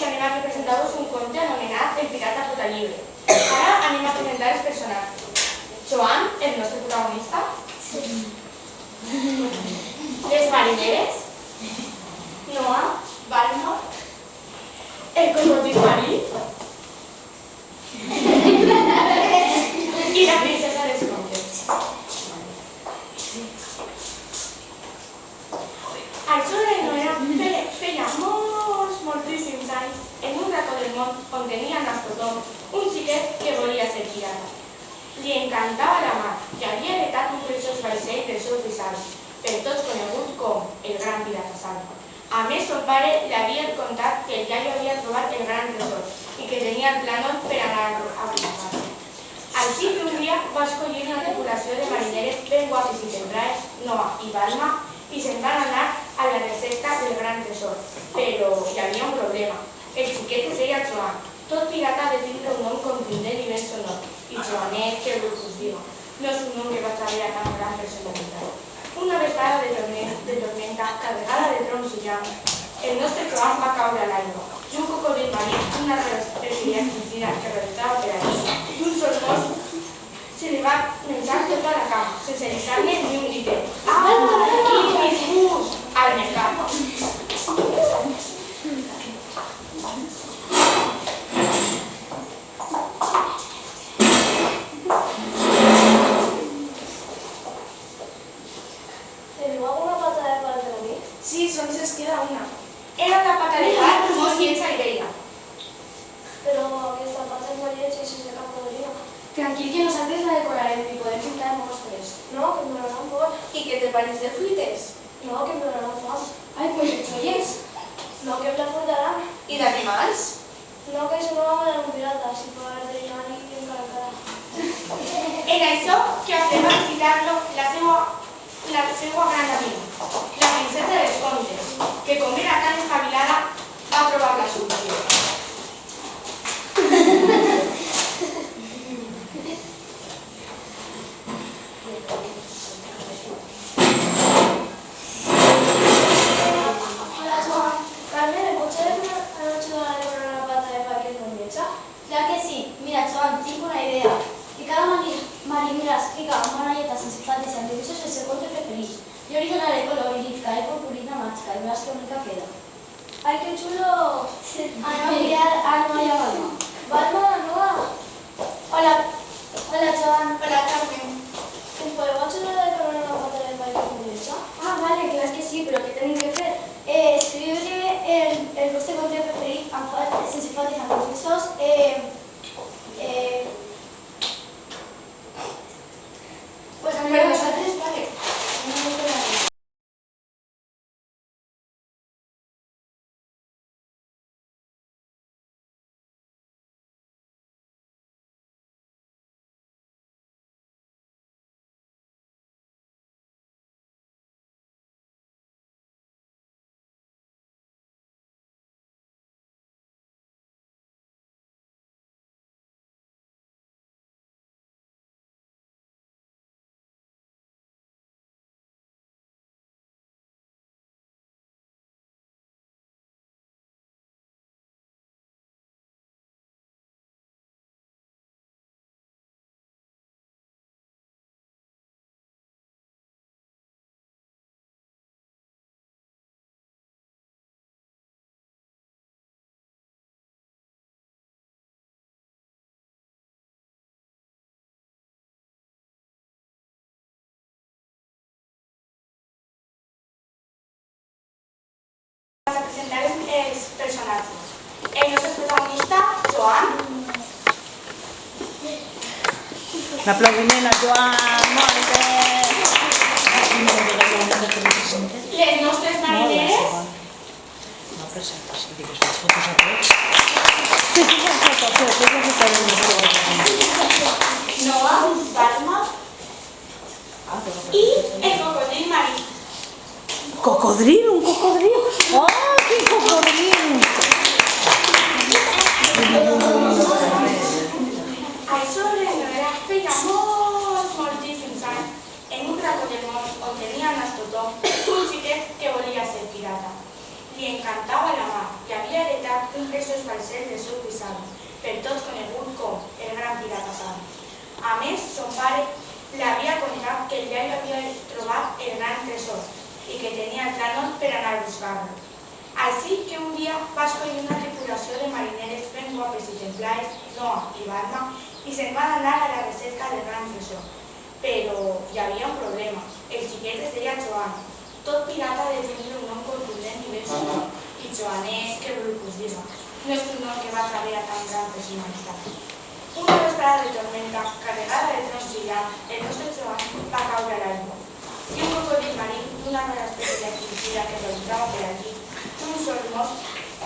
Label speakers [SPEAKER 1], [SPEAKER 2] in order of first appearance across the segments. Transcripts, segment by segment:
[SPEAKER 1] que anem a presentar-vos un conte anomenat El pirata Potalibre. Ara anem a presentar els personatges. Joan, el nostre protagonista. Les marineres. Noah, Balma. El cocodril marí. I la princesa dels contes. Això feia moltíssims anys, en un racó del món on tenia nas tothom, un xiquet que volia ser pirata. Li encantava la mar i havia heretat un preciós vaixell dels seus bissavis, per tots conegut com el gran pirata Salva. A més, son pare li havia contat que el iaio havia trobat el gran tresor i que tenia el plànol per anar a buscar. Així que un dia va escollir una tripulació de marineres ben guapes i centrades, Noah i Balma, i se'n van anar a la recerca del gran tresor. Però hi havia un problema. El xiquet es deia Joan. Tot pirata ha de tindre un nom contundent i ben sonor. I Joanet, què vull que us diga? No és un nom que vaig haver a tan gran personalitat. Una vesprada de tormenta, carregada de troncs i llamps, el nostre Joan va caure a l'aigua. I un cocodril marí, una respiria quinzina que reventava per allà, i un sol mos se li va menjar tota la cama, sense deixar-ne ni un diter. Quin disgust! Al mercat.
[SPEAKER 2] ¿Teniu alguna pata de pal per a mi?
[SPEAKER 1] Sí, sols es queda una. Era una pata de pal molt lletja i vella.
[SPEAKER 2] Però aquesta pata és molt lletja i sense cap podrida.
[SPEAKER 1] Tranquil, que nosaltres la decorarem i podem pintar mostres.
[SPEAKER 2] No, que em donaran por.
[SPEAKER 1] I que te pareix de fruites?
[SPEAKER 2] No, que em donaran fam.
[SPEAKER 1] Ai, pues de xolles.
[SPEAKER 2] No, que em la furtaran.
[SPEAKER 1] I d'animals?
[SPEAKER 2] No, que si no m'amaran un pirata, si fa veterinari i encara.
[SPEAKER 1] En això que fem a visitar-lo la seva gran amiga, la princesa dels contes, que com era tan espavilada va trobar la solució.
[SPEAKER 2] Hola, Joan. Carmen, ¿em pots ajudar a decorar una pata de pal que és molt lletja?
[SPEAKER 3] Clar que sí. Mira, Joan, tinc una idea. Que cada marinera escriga amb una lletra sense faltes i amb dibuixos el seu conte preferit. Jo li donaré color i li ficaré purpurina màgica i veràs que bonica queda.
[SPEAKER 2] Ai, que xulo!
[SPEAKER 3] Anna i Balma.
[SPEAKER 2] Balma, Noa.
[SPEAKER 3] Hola. Hola, Joan.
[SPEAKER 1] Hola, Carmen.
[SPEAKER 2] Em podeu ajudar a decorar una pata de pal que és molt lletja?
[SPEAKER 3] Ah, vale, clar que sí, però què tenim que fer? Escriure el vostre conte preferit sense faltes i amb dibuixos. Pues a mi
[SPEAKER 1] Però nosaltres, vale. Vas a presentar els personatges. El nostre protagonista, Joan.
[SPEAKER 4] L'aplaudiment a Joan, molt bé!
[SPEAKER 1] Les nostres marineres.
[SPEAKER 4] No presentes, digues les fotos a tots. Sí, les fotos,
[SPEAKER 1] Noah, Balma i el cocodril marí.
[SPEAKER 4] Cocodril, un cocodril! Oh, quin cocodril!
[SPEAKER 1] Això feia moltíssims anys, en un racó del món on tenia nas tothom, un xiquet que volia ser pirata. Li encantava la mar i havia heretat un preciós ser del seu bisavi, per tots conegut com el gran pirata Sam. A més, son pare l'havia contat que el iaio havia trobat el gran tresor i que tenia el plànol per anar a buscar-lo. Així que un dia va escollir una tripulació de marineres ben guapes i templades, Noa i Balma, i se'n van anar a la recerca del gran tresor. Però hi havia un problema. El xiquet es deia Joan. Tot pirata ha de tenir un nom contundent i ben sonor. I Joanet, que us diga, no és un nom que va saber a tan gran personalitat. Una vesprada de tormenta, carregada de trons i llamp, el nostre Joan va caure a l'aigua. I un crocodil marí d'una rara espècie d'artificial que realitzava per allí, un sol mos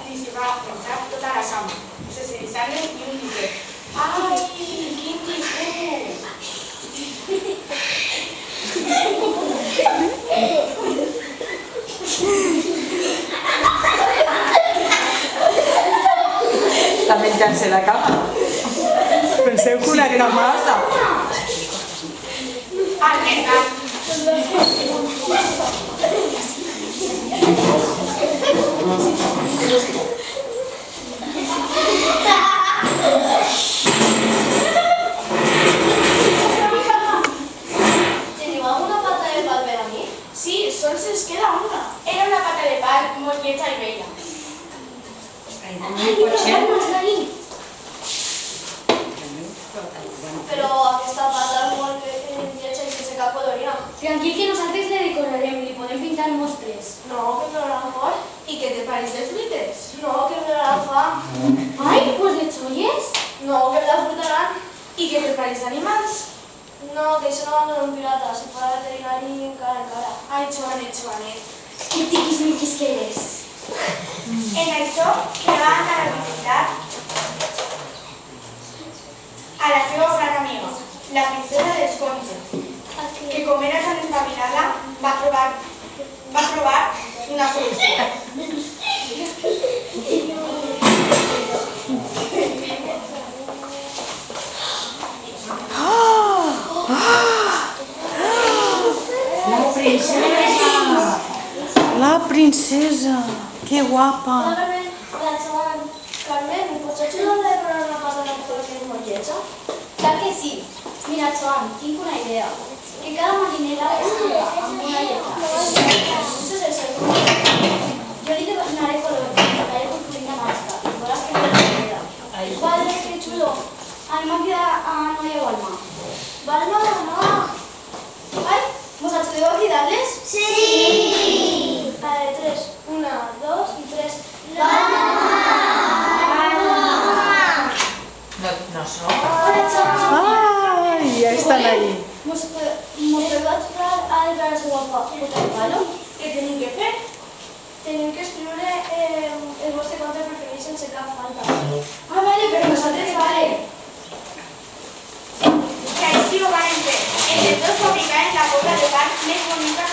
[SPEAKER 1] li s'hi va menjar tota la cama, sense deixar-ne ni un ditet. Ai, quin disgust!
[SPEAKER 4] Està menjant-se la cama. Penseu que una camada.
[SPEAKER 1] Al mercat.
[SPEAKER 2] ¿Teniu alguna pata de pal per a mi?
[SPEAKER 1] Sí, sols ens queda una. Era una pata de pal molt lletja i vella.
[SPEAKER 2] Però aquesta pata és molt lletja i sense cap coloria.
[SPEAKER 3] Tranquil, que nosaltres le decorarem i li podem pintar mostres.
[SPEAKER 2] No, que em donaran fort.
[SPEAKER 1] I què te pareix les fruites?
[SPEAKER 2] No, que em donaran fam.
[SPEAKER 3] Ai, pues de xolles.
[SPEAKER 2] No, que em la frutaran.
[SPEAKER 1] I què te pareix animals?
[SPEAKER 2] No, que això no va un pirata. Si fora veterinari encara.
[SPEAKER 1] Ai, Joanet, Joanet.
[SPEAKER 3] Que tiquis-miquis que eres.
[SPEAKER 1] En això que va anar a visitar a la seva gran amiga, la princesa dels contes, que com era tan espavilada va trobar una solució.
[SPEAKER 4] La princesa! La princesa! Que guapa!
[SPEAKER 2] Carmen, ¿me pots ajudar a decorar una pata de pal que és molt lletja?
[SPEAKER 3] Clar que sí. Mira, Joan, tinc una idea. Que cada marinera escriga amb una lletra.
[SPEAKER 2] Això és el segon.
[SPEAKER 3] Jo li donaré color, li donaré purpurina màgica i veuràs que me la
[SPEAKER 2] Padre, qué chulo.
[SPEAKER 3] Anem a cridar a Noia o Alma.
[SPEAKER 2] Balma, no.
[SPEAKER 3] Ai, vos ajudeu a cridar-les?
[SPEAKER 2] Sí. A ver, 3. 1, 2 y 3.
[SPEAKER 4] No són.
[SPEAKER 3] Hola, Joan.
[SPEAKER 4] Ai, ja estan ahí.
[SPEAKER 3] Mos podeu ajudar a declarar la seva pota de palo?
[SPEAKER 1] Què tenim que fer?
[SPEAKER 2] Tenim que escriure el vostre conte preferit sense cap falta.
[SPEAKER 3] Ah, vale, però nosaltres vale.
[SPEAKER 1] Que així ho van fer. Entre tots fabricaren la bota de pal més bonica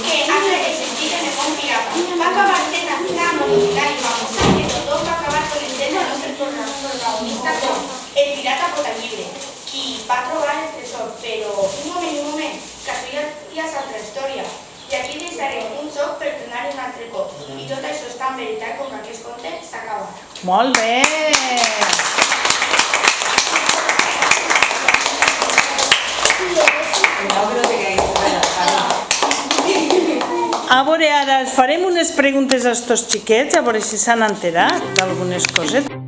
[SPEAKER 1] que hagi existit en el món pirata. Va acabar sent tan original i famosa que tothom va acabar coneixent el nostre protagonista com el pirata Potalllibre, qui va trobar el tresor. Però, un moment, que això ja és altra història. I aquí deixarem un joc per tornar un altre cop. I tot això és tan veritat com que aquest conte s'acaba.
[SPEAKER 4] Molt bé! A veure, ara farem unes preguntes a estos xiquets, a veure si s'han enterat d'algunes cosetes.